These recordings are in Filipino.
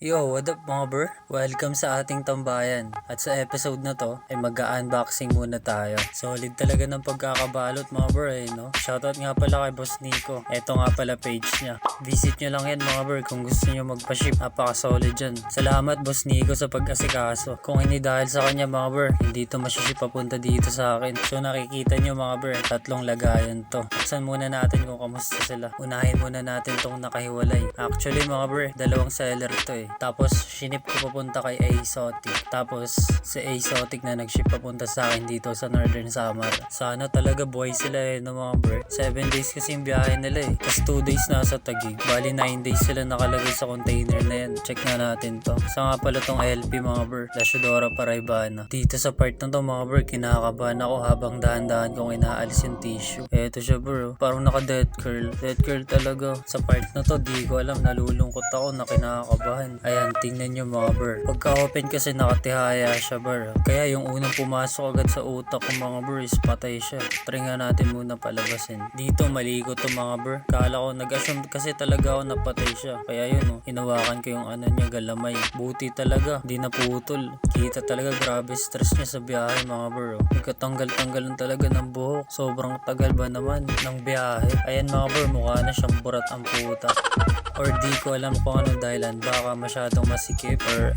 Yo, what up mga bro? Welcome sa ating tambayan. At sa episode na to ay mag-unboxing muna tayo. Solid talaga ng pagkakabalot mga bro no? Shoutout nga pala kay Boss Nico. Eto nga pala page niya. Visit nyo lang yan mga bro kung gusto nyo magpa-ship. Napaka-solid dyan. Salamat Boss Nico sa pag-asikaso. Kung hindi dahil sa kanya mga bro, hindi to masiship papunta dito sa akin. So nakikita nyo mga bro, tatlong lagayan to. Buksan muna natin kung kamusta sila. Unahin muna natin tong nakahiwalay. Actually mga bro, dalawang seller to Tapos, shinip ko papunta kay Exotic. Tapos, si Exotic na nag-ship papunta sa akin dito sa Northern Samar. Sana talaga buhay sila no mga bro. 7 days kasi yung biyahe nila Tapos 2 days nasa Taguig. Bali 9 days sila nakalagay sa container na yan. Check nga natin to. Sa nga pala tong LP mga bro. La Ciudora Paraibana. Dito sa part na to mga bro, kinakabahan ako habang dahan-dahan kong inaalis yung tissue. Eto siya bro. Parang naka-death curl. Death curl talaga. Sa part na to, di ko alam. Nalulungkot ako na kinakabahan. Ayan, tingnan nyo mga bro. Pagka-open kasi nakatihaya siya bro. Kaya yung unang pumasok agad sa utak ko mga bro is patay siya. Try nga natin muna palabasin. Dito maligo to mga bro. Kala ko nag-assume kasi talaga ako napatay siya. Kaya yun hinawakan ko yung ano niya galamay. Buti talaga, di naputol. Kita talaga grabe stress niya sa biyahe mga bro. Nagkatanggal-tanggalan talaga ng buhok. Sobrang tagal ba naman ng biyahe. Ayan mga bro, mukha na siyang burat ang puta. Or di ko alam kung anong dahilan. Baka masyadong masikip or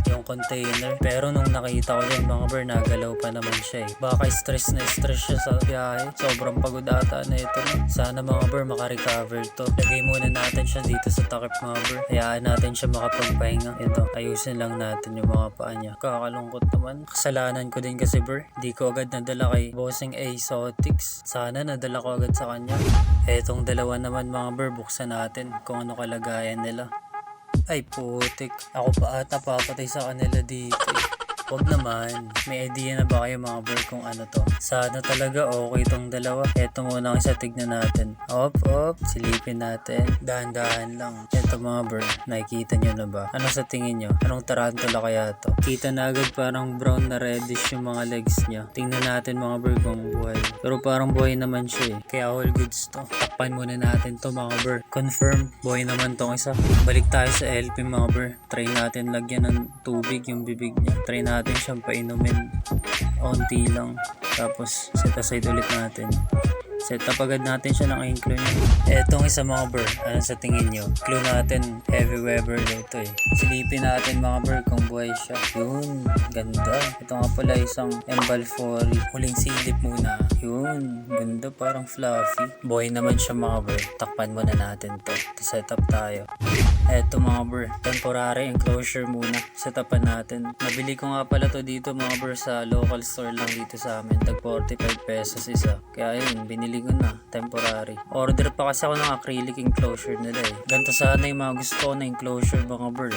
yung container. Pero nung nakita ko yan mga bro, nagalaw pa naman siya Baka stress na stress siya sa biyahe. Sobrang pagod ata na ito Sana mga bro makarecover to. Lagay muna natin siya dito sa takip mga bro. Hayaan natin siya makapagpahinga. Ito, ayusin lang natin yung mga paa niya. Kakalungkot naman. Kasalanan ko din kasi bro. Di ko agad nadala kay Bossing Exotics. Sana nadala ko agad sa kanya. Etong dalawa naman mga bro, buksan natin kung ano kalagayan nila. Ay putik, ako pa ata papatay sa kanila dito Wag naman. May idea na ba kayo mga bro kung ano to? Sana talaga okay tong dalawa. Eto muna ang isa, tignan natin. Op, silipin natin. Dahan-dahan lang. Eto mga bro, nakikita nyo na ba? Ano sa tingin nyo? Anong tarantula kaya to? Kita na agad parang brown na reddish yung mga legs niya. Tingnan natin mga bro kung buhay. Pero parang buhay naman siya Kaya all goods to. Takpan muna natin to mga bro. Confirm, buhay naman tong isa. Balik tayo sa LP mga bro. Try natin lagyan ng tubig yung bibig niya. Try natin siyang painumin onti lang, tapos set aside ulit natin. Set up agad natin siya ng clue niya. Etong isa mga bro, ano sa tingin nyo? Clue natin, heavy weber ito Silipin natin mga bro kung buhay siya. Yun, ganda. Ito nga pala isang Embalfory. Huling silip muna. Yun, ganda, parang fluffy. Buhay naman siya mga bro. Takpan muna natin to. Set up tayo. Eto mga bro, temporary enclosure muna. Setapan natin. Nabili ko nga pala to dito mga bro sa local store lang dito sa amin. Tag 45 pesos isa. Kaya yun, binili ko na. Temporary. Order pa kasi ako ng acrylic enclosure nila Ganto sana yung mga gusto ko na enclosure mga bro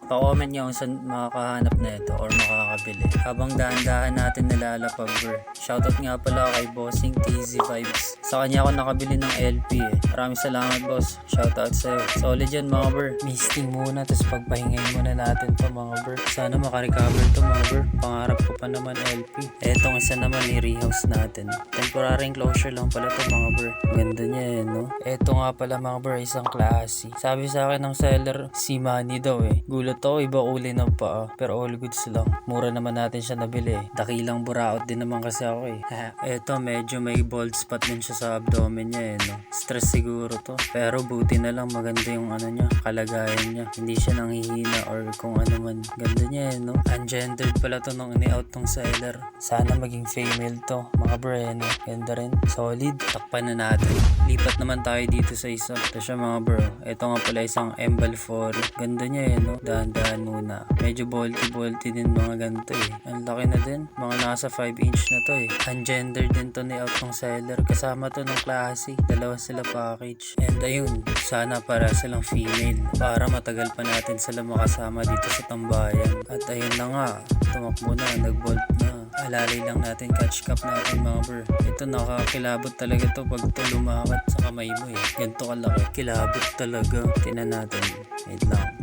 Pa-comment nyo kung saan makakahanap na ito or makakabili. Habang dahan-dahan natin nilalapag bro. Shoutout nga pala kay Bossing TZ Vibes. Sa kanya ako nakabili ng LP Maraming salamat boss. Shoutout sa'yo. Solid yan mga bro. Misting muna tapos pagpahingayin muna natin to mga bro. Sana makarecover to mga bro. Pangarap ko pa naman LP. Etong isa naman i-rehouse natin. Temporary enclosure lang pala to mga bro. Ganda niya no? Eto nga pala mga bro, isang klase. Sabi sa akin ng seller, si Manny daw Gulat ako, iba kulay ng paa. Pero all goods lang. Mura naman natin siya nabili Dakilang buraot din naman kasi ako Eto, medyo may bald spot din siya sa abdomen niya no? Stress siguro to. Pero buti na lang maganda yung ano niya, kalagayan niya. Hindi siya nanghihina or kung ano man. Ganda niya no? Ungendered pala to nung ini-out tong seller. Sana maging female to mga bro Ganda rin. Solid. Takpan na natin. Lipat naman tayo dito sa isa. Ito siya mga bro. Ito nga pala isang Embalfory. Ganda niya no? Dahan-dahan muna. Medyo bolty din mga ganito Ang laki na din. Mga nasa 5 inch na to Ungendered din to ni out ng seller. Kasama to ng klase. Dalawa sila package. And ayun, sana para silang female. Para matagal pa natin sila makasama dito sa tambayan. At ayun na nga. Tumakbo na. Nag-bolt na. Alalay lang natin, catch cup natin mga bro. Ito nakakilabot talaga to pag to lumakat sa kamay mo Ganito kalaki. Kilabot talaga. Tingnan natin. Wait lang.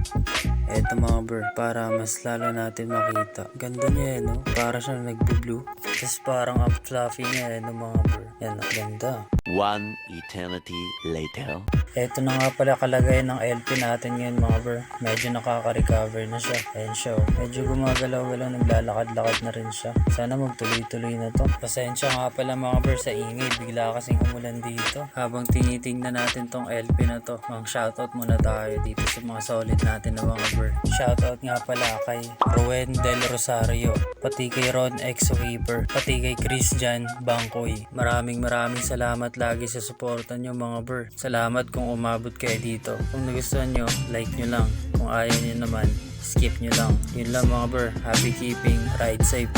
Eto mga bro, para mas lalo natin makita. Ganda niya no? Para siyang nagbo-blue. Tapos parang up fluffy niya no mga bro. Yan, ganda. One eternity later. Eto na nga pala kalagayan ng LP natin ngayon mga bro. Medyo nakaka-recover na siya. Ayan siya oh. Medyo gumagalaw-galaw, naglalakad-lakad na rin siya. Sana magtuloy-tuloy na to. Pasensya nga pala mga bro sa ingay. Bigla kasing umulan dito. Habang tinitingnan natin tong LP na to, mga shoutout muna tayo dito sa mga solid natin na mga bro. Shoutout nga pala kay Rowen Del Rosario, pati kay Ron X Weaver, pati kay Christian Bangkoy. Maraming salamat lagi sa suporta nyo mga bro. Salamat kung umabot kayo dito. Kung nagustuhan nyo, like nyo lang. Kung ayaw nyo naman, skip nyo lang. Yun lang mga bro. Happy keeping, ride safe.